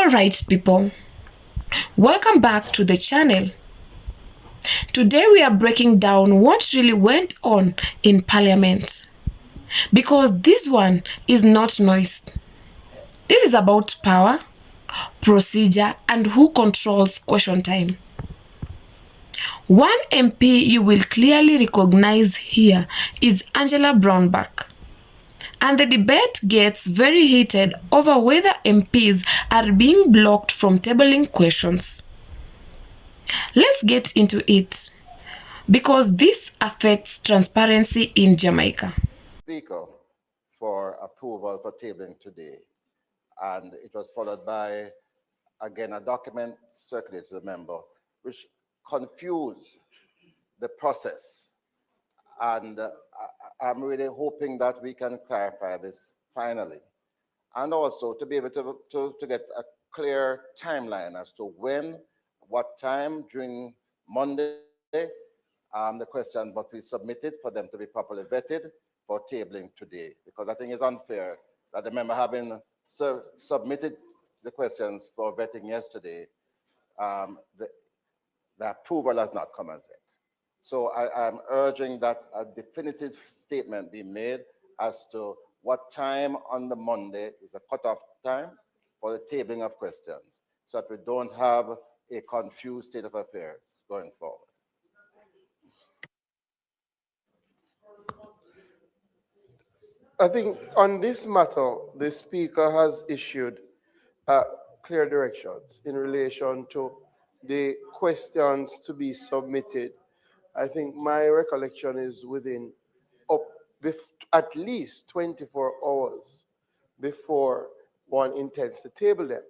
Alright people, welcome back to the channel. Today we are breaking down what really went on in Parliament. Because this one is not noise. This is about power, procedure, and who controls question time. One MP you will clearly recognize here is Angela Brown-Burke. And the debate gets very heated over whether MPs are being blocked from tabling questions. Let's get into it, because this affects transparency in Jamaica. Speaker for approval for tabling today, and it was followed by, again, a document circulated to the member which confused the process. And I'm really hoping that we can clarify this finally. And also to be able to get a clear timeline as to when, what time during Monday, the questions must be submitted for them to be properly vetted for tabling today. Because I think it's unfair that the member having submitted the questions for vetting yesterday, the approval has not come as yet. So I'm urging that a definitive statement be made as to what time on the Monday is a cutoff time for the tabling of questions, so that we don't have a confused state of affairs going forward. I think on this matter, the Speaker has issued clear directions in relation to the questions to be submitted. I think my recollection is within at least 24 hours before one intends to table them.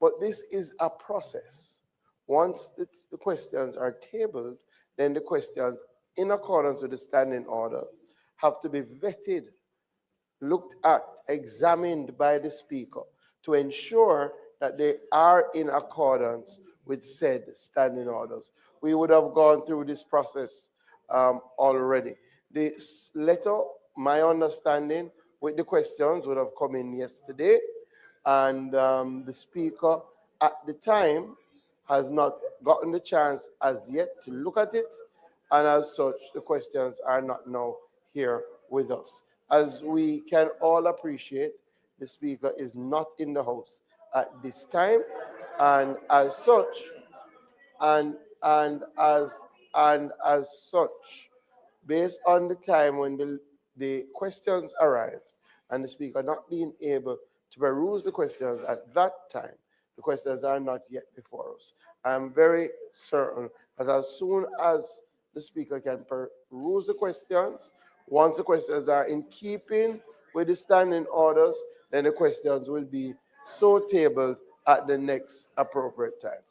But this is a process. Once the questions are tabled, then the questions, in accordance with the standing order, have to be vetted, looked at, examined by the Speaker to ensure that they are in accordance with said standing orders. We would have gone through this process already. This letter, my understanding, with the questions would have come in yesterday, and the Speaker at the time has not gotten the chance as yet to look at it, and as such, the questions are not now here with us. As we can all appreciate, the Speaker is not in the House at this time, and as such, as such, based on the time when the questions arrived, and the Speaker not being able to peruse the questions at that time, the questions are not yet before us. I'm very certain that as soon as the Speaker can peruse the questions, once the questions are in keeping with the standing orders, then the questions will be so tabled at the next appropriate time.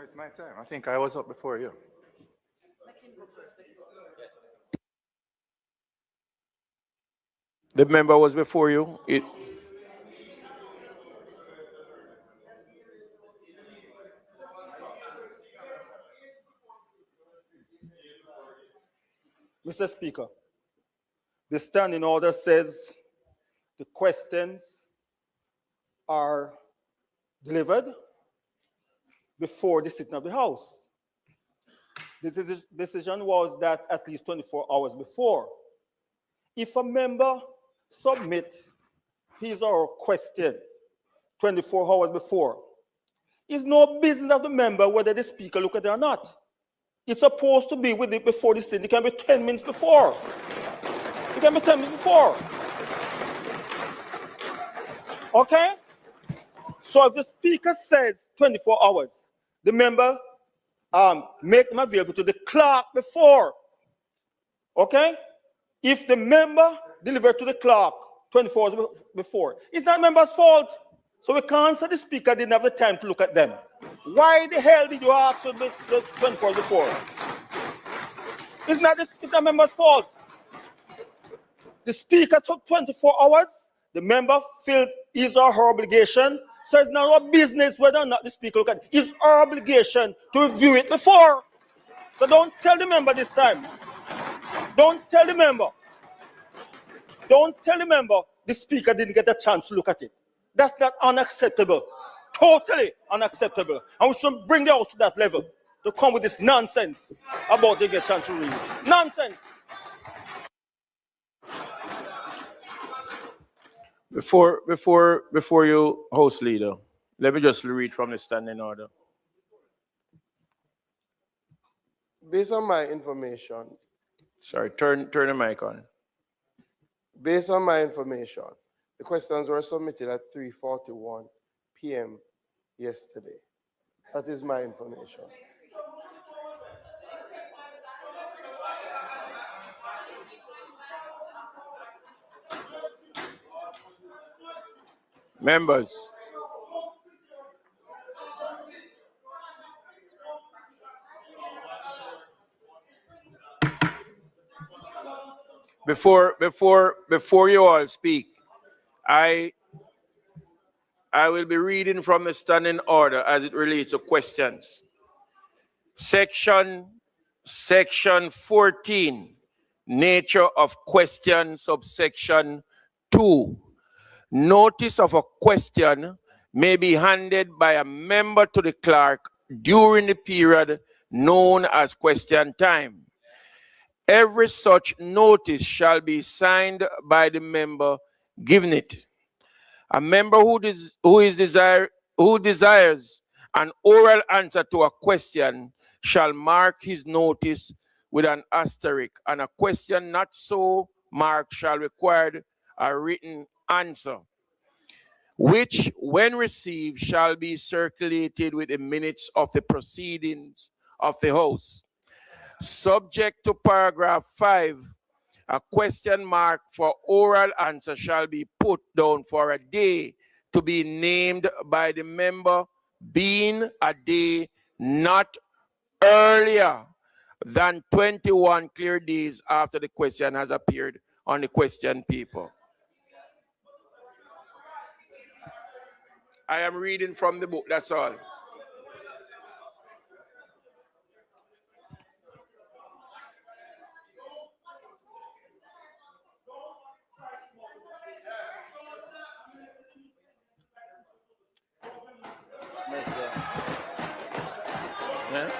It's my time. I think I was up before you. The member was before you. Mr. Speaker, the standing order says the questions are delivered before the sitting of the House. The decision was that at least 24 hours before. If a member submits his or her question 24 hours before, it's no business of the member whether the Speaker look at it or not. It's supposed to be with it before the sitting. It can be 10 minutes before. It can be 10 minutes before. Okay? So if the Speaker says 24 hours, the member make them available to the clerk before. Okay? If the member delivered to the clerk 24 hours before, it's not the member's fault. So we can't say the Speaker didn't have the time to look at them. Why the hell did you ask for the 24 hours before? It's not the member's fault. The Speaker took 24 hours. The member filled his or her obligation. So it's not our business whether or not the Speaker look at it. It's our obligation to review it before. So don't tell the member this time. Don't tell the member. Don't tell the member the speaker didn't get a chance to look at it. That's not unacceptable. Totally unacceptable. And we should bring the house to that level to come with this nonsense about they get a chance to read it. Nonsense. Before you, House Leader, let me just read from the standing order. Based on my information, Sorry, turn the mic on. based on my information, the questions were submitted at 3:41 p.m. yesterday. That is my information. Members, before you all speak, I will be reading from the standing order as it relates to questions. Section 14, nature of question, subsection 2. Notice of a question may be handed by a member to the clerk during the period known as question time. Every such notice shall be signed by the member giving it. A member who desires an oral answer to a question shall mark his notice with an asterisk, and a question not so marked shall require a written answer, which, when received, shall be circulated with the minutes of the proceedings of the House. Subject to paragraph 5, a question mark for oral answer shall be put down for a day to be named by the member, being a day not earlier than 21 clear days after the question has appeared on the question paper. I am reading from the book, that's all. Yeah?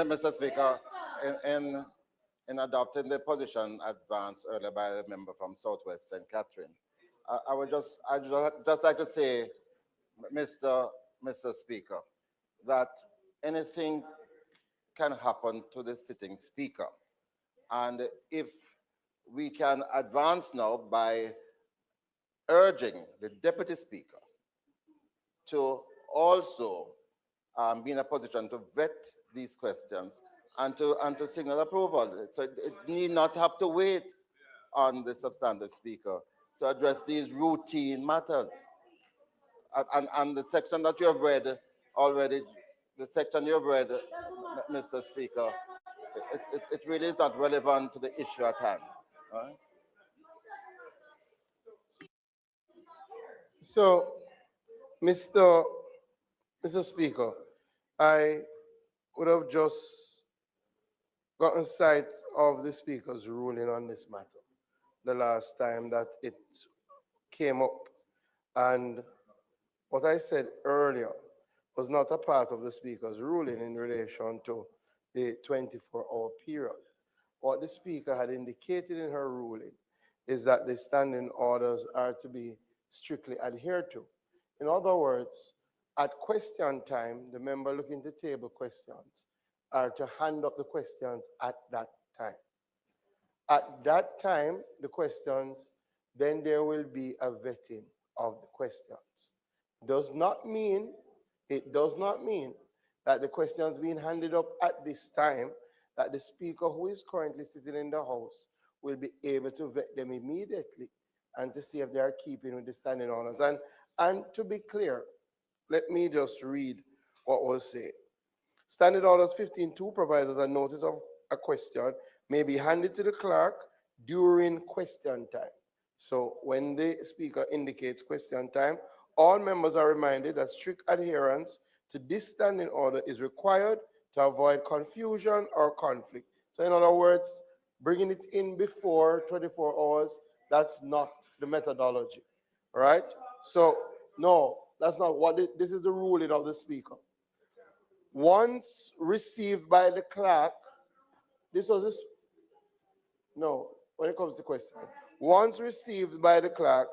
Mr. Speaker, in adopting the position advanced earlier by the member from Southwest St. Catherine, I'd just like to say, Mr. Speaker, that anything can happen to the sitting speaker. And if we can advance now by urging the deputy speaker to also be in a position to vet these questions and to signal approval. So it need not have to wait on the substantive speaker to address these routine matters. And the section that you have read already, Mr. Speaker, it really is not relevant to the issue at hand. Right? So, Mr. Speaker, I would have just gotten sight of the Speaker's ruling on this matter the last time that it came up. And what I said earlier was not a part of the Speaker's ruling in relation to the 24-hour period. What the Speaker had indicated in her ruling is that the standing orders are to be strictly adhered to. In other words, at question time, the member looking to table questions are to hand up the questions at that time. At that time, the questions, then there will be a vetting of the questions. It does not mean that the questions being handed up at this time, that the Speaker who is currently sitting in the House will be able to vet them immediately and to see if they are keeping with the standing orders. And to be clear, let me just read what was said. Standing Orders 15.2 provides us a notice of a question may be handed to the clerk during question time. So when the Speaker indicates question time, All members are reminded that strict adherence to this standing order is required to avoid confusion or conflict. So in other words, bringing it in before 24 hours, that's not the methodology, all right? So no, that's not what this is the ruling of the speaker. Once received by the clerk, when it comes to question, once received by the clerk,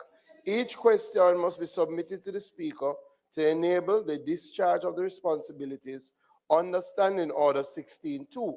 each question must be submitted to the speaker to enable the discharge of the responsibilities under Standing Order 16.2.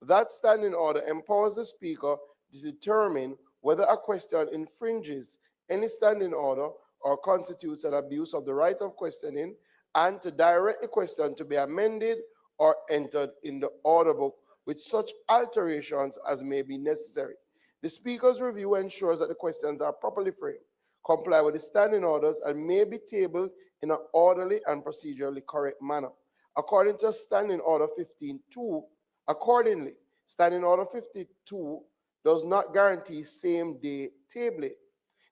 That standing order empowers the speaker to determine whether a question infringes any standing order or constitutes an abuse of the right of questioning, and to direct the question to be amended or entered in the order book with such alterations as may be necessary. The speaker's review ensures that the questions are properly framed, comply with the standing orders, and may be tabled in an orderly and procedurally correct manner. According to Standing Order 15.2, accordingly, Standing Order 52 does not guarantee same-day tabling.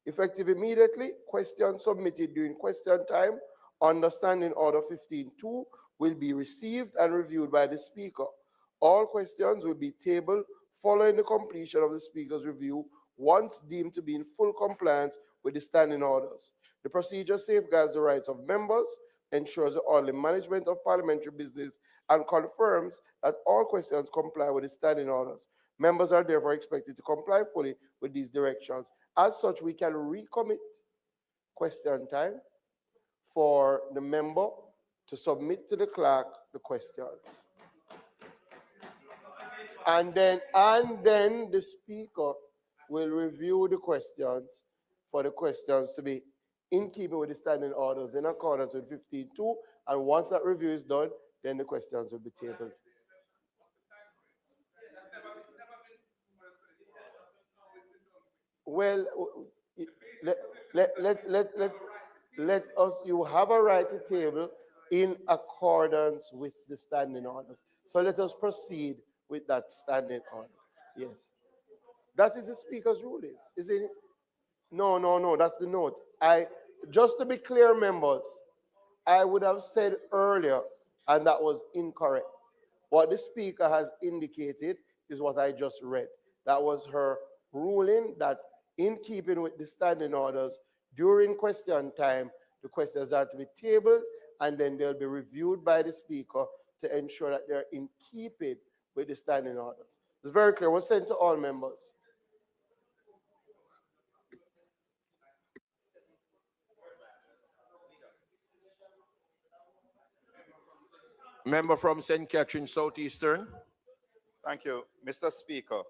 Effective immediately, questions submitted during question time under Standing Order 15.2 will be received and reviewed by the speaker. All questions will be tabled following the completion of the speaker's review once deemed to be in full compliance with the standing orders. The procedure safeguards the rights of members, ensures the orderly management of parliamentary business, and confirms that all questions comply with the standing orders. Members are therefore expected to comply fully with these directions. As such, we can recommit question time for the member to submit to the clerk the questions. And then the speaker will review the questions for the questions to be in keeping with the standing orders in accordance with 15.2. And once that review is done, then the questions will be tabled. Well, let us, you have a right to table in accordance with the standing orders. So let us proceed with that standing order. Yes. That is the speaker's ruling, is it? No, that's the note. Just to be clear, members, I would have said earlier, and that was incorrect. What the speaker has indicated is what I just read. That was her ruling that in keeping with the standing orders, during question time, the questions are to be tabled and then they'll be reviewed by the speaker to ensure that they're in keeping with the standing orders. It's very clear. It was sent to all members. Member from St. Catherine Southeastern. Thank you, Mr. Speaker.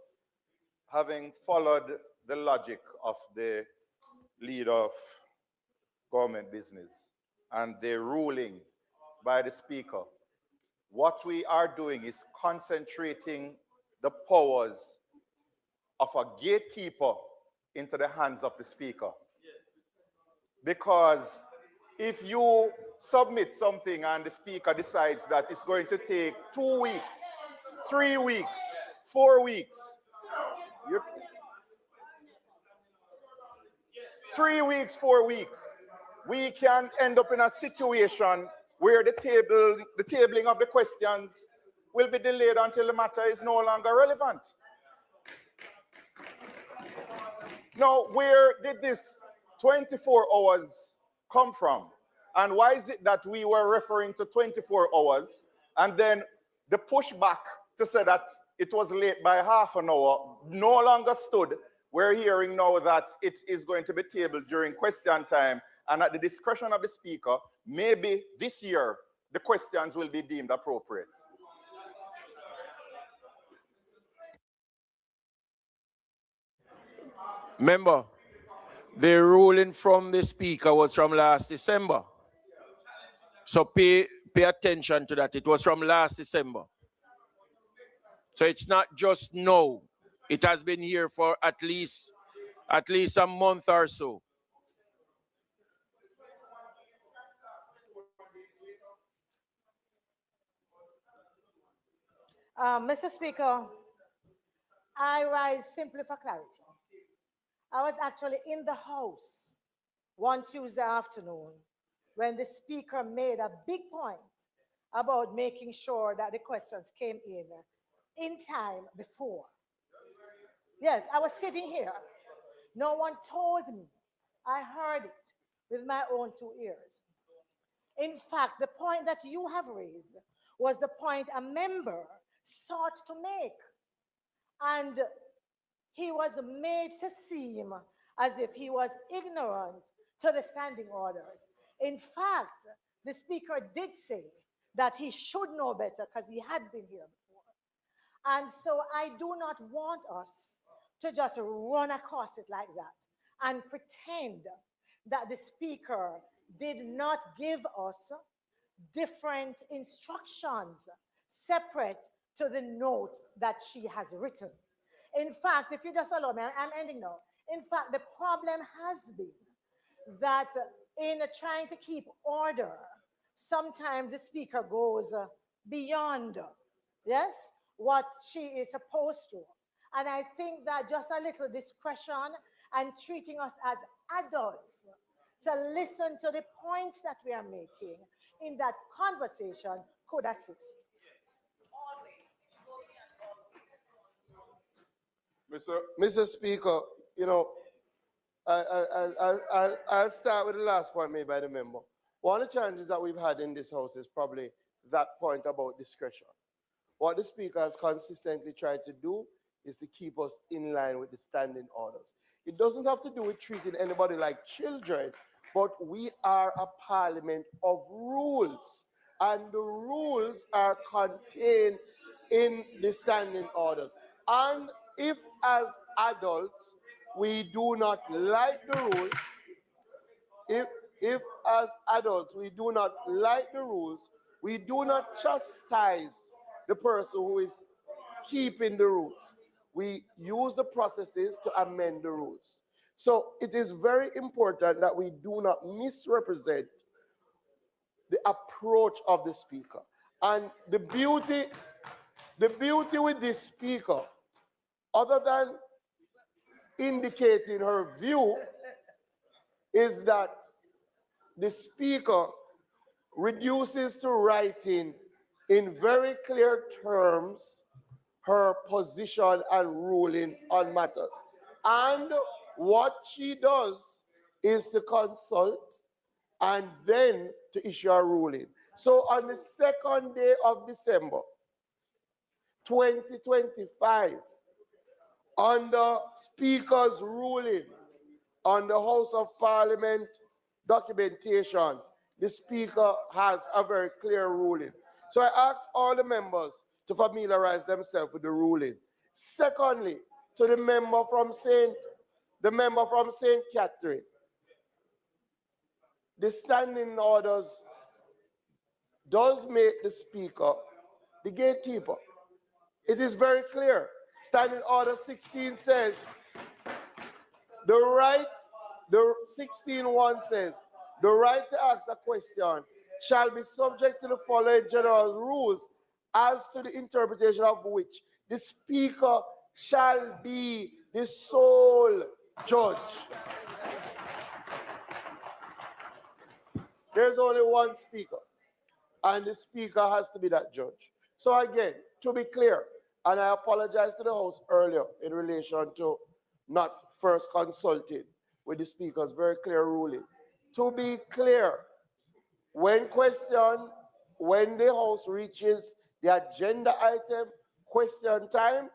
Having followed the logic of the leader of government business and the ruling by the Speaker, what we are doing is concentrating the powers of a gatekeeper into the hands of the Speaker. Because if you submit something and the Speaker decides that it's going to take 2 weeks, 3 weeks, 4 weeks, 3 weeks, 4 weeks, we can end up in a situation where the tabling of the questions will be delayed until the matter is no longer relevant. Now, where did this 24 hours come from? And why is it that we were referring to 24 hours and then the pushback to say that it was late by half an hour no longer stood? We're hearing now that it is going to be tabled during question time, and at the discretion of the Speaker, maybe this year the questions will be deemed appropriate. Member, the ruling from the Speaker was from last December. So pay attention to that. It was from last December. So it's not just now. It has been here for at least a month or so. Mr. Speaker, I rise simply for clarity. I was actually in the House one Tuesday afternoon when the speaker made a big point about making sure that the questions came in time before. Yes, I was sitting here. No one told me. I heard it with my own two ears. In fact, the point that you have raised was the point a member sought to make. And he was made to seem as if he was ignorant to the standing orders. In fact, the speaker did say that he should know better because he had been here before. And so I do not want us to just run across it like that and pretend that the speaker did not give us different instructions separate to the note that she has written. In fact, if you just allow me, I'm ending now. In fact, the problem has been that in trying to keep order, sometimes the speaker goes beyond, yes, what she is supposed to. And I think that just a little discretion and treating us as adults to listen to the points that we are making in that conversation could assist. Mr. Speaker, you know, I'll start with the last point made by the member. One of the challenges that we've had in this House is probably that point about discretion. What the Speaker has consistently tried to do is to keep us in line with the standing orders. It doesn't have to do with treating anybody like children, but we are a parliament of rules, and the rules are contained in the standing orders. And if as adults we do not like the rules, if as adults we do not like the rules, we do not chastise the person who is keeping the rules. We use the processes to amend the rules. So it is very important that we do not misrepresent the approach of the speaker. And the beauty with this speaker, other than indicating her view, is that the speaker reduces to writing in very clear terms her position and ruling on matters. And what she does is to consult and then to issue a ruling. So on the 2nd day of December, 2025, on the Speaker's ruling on the House of Parliament documentation, the Speaker has a very clear ruling. So I ask all the members to familiarize themselves with the ruling. Secondly, to the member from St. Catherine, the standing orders does make the Speaker the gatekeeper. It is very clear. Standing Order 16 says, the 16.1 says, the right to ask a question shall be subject to the following general rules, as to the interpretation of which the Speaker shall be the sole judge. There's only one Speaker, and the Speaker has to be that judge. So again, to be clear, and I apologize to the House earlier in relation to not first consulting with the Speaker's very clear ruling. To be clear, when the House reaches the agenda item, question time,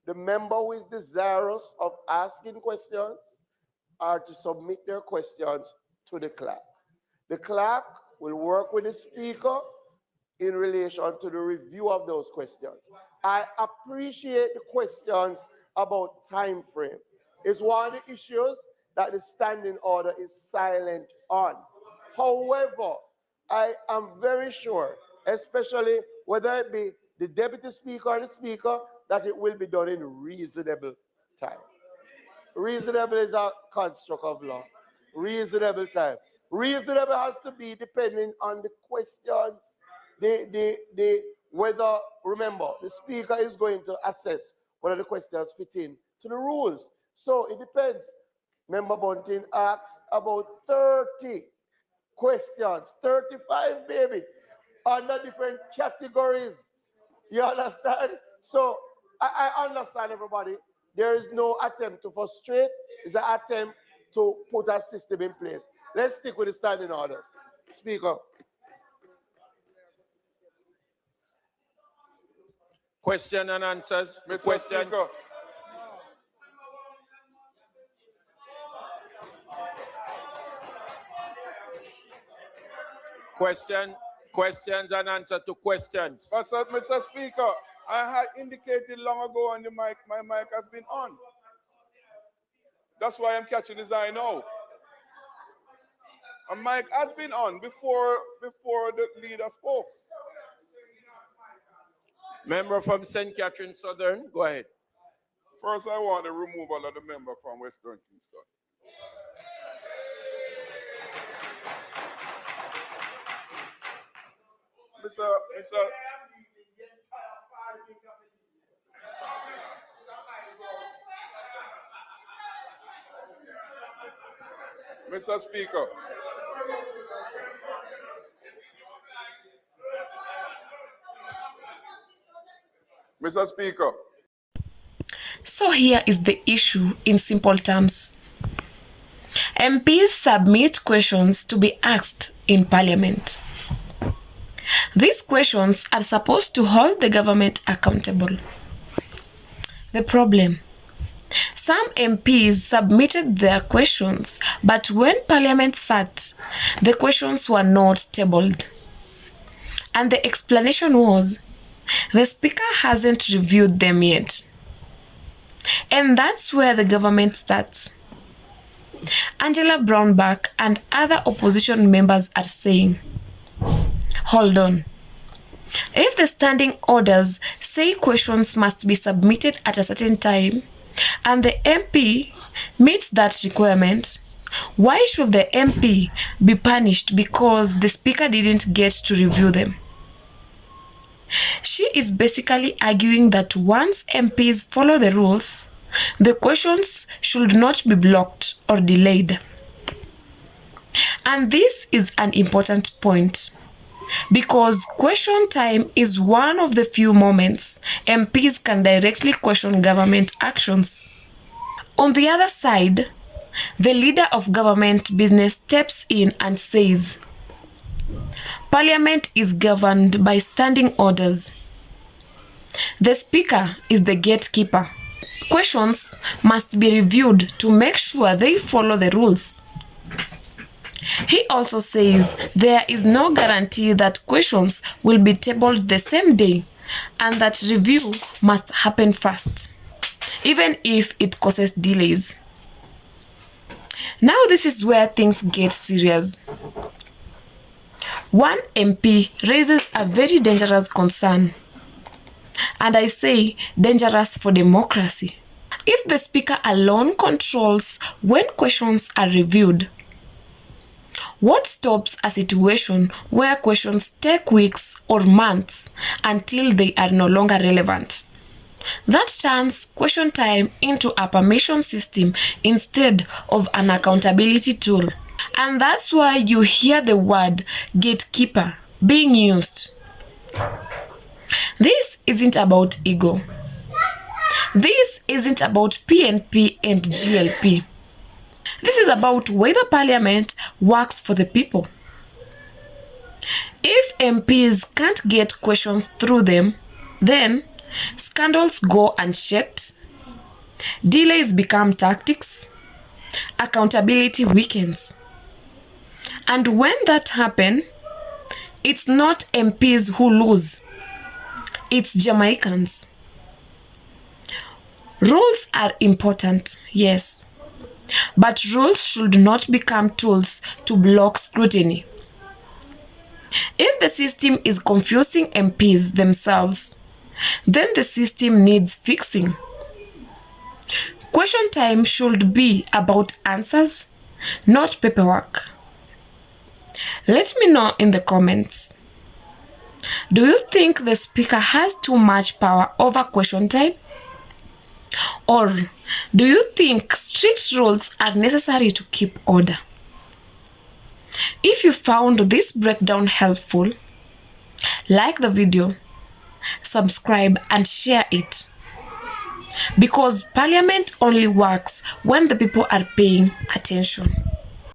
the member who is desirous of asking questions are to submit their questions to the clerk. The clerk will work with the Speaker in relation to the review of those questions. I appreciate the questions about time frame. It's one of the issues that the standing order is silent on. However, I am very sure, especially whether it be the Deputy Speaker or the Speaker, that it will be done in reasonable time. Reasonable is a construct of law. Reasonable time. Reasonable has to be depending on the questions, whether, remember, the Speaker is going to assess whether the questions fit in to the rules. So it depends. Member Bunting asked about 30 questions. 35, baby, under different categories. You understand? So I understand everybody. There is no attempt to frustrate. It's an attempt to put a system in place. Let's stick with the standing orders. Speaker. Question and answers. Mr. Questions. Speaker. Questions and answer to questions. Mr. Speaker, I had indicated long ago on the mic, my mic has been on. That's why I'm catching his eye now. A mic has been on before the leader spoke. Member from St. Catherine Southern, go ahead. First, I want the removal of the member from Western Kingston. Mr. Speaker. Mr. Speaker. So here is the issue in simple terms. MPs submit questions to be asked in Parliament. These questions are supposed to hold the government accountable. The problem: some MPs submitted their questions, but when Parliament sat, the questions were not tabled. And the explanation was, the Speaker hasn't reviewed them yet. And that's where the government starts. Angela Brown-Burke and other opposition members are saying, hold on. If the standing orders say questions must be submitted at a certain time, and the MP meets that requirement, why should the MP be punished because the Speaker didn't get to review them? She is basically arguing that once MPs follow the rules, the questions should not be blocked or delayed. And this is an important point, because question time is one of the few moments MPs can directly question government actions. On the other side, the leader of government business steps in and says, Parliament is governed by standing orders. The Speaker is the gatekeeper. Questions must be reviewed to make sure they follow the rules. He also says there is no guarantee that questions will be tabled the same day and that review must happen fast, even if it causes delays. Now this is where things get serious. One MP raises a very dangerous concern, and I say dangerous for democracy. If the Speaker alone controls when questions are reviewed, what stops a situation where questions take weeks or months until they are no longer relevant? That turns question time into a permission system instead of an accountability tool. And that's why you hear the word gatekeeper being used. This isn't about ego. This isn't about PNP and GLP. This is about whether Parliament works for the people. If MPs can't get questions through them, then scandals go unchecked, delays become tactics, accountability weakens. And when that happens, it's not MPs who lose, it's Jamaicans. Rules are important, yes, but rules should not become tools to block scrutiny. If the system is confusing MPs themselves, then the system needs fixing. Question time should be about answers, not paperwork. Let me know in the comments. Do you think the Speaker has too much power over question time? Or do you think strict rules are necessary to keep order? If you found this breakdown helpful, like the video, subscribe and share it. Because Parliament only works when the people are paying attention.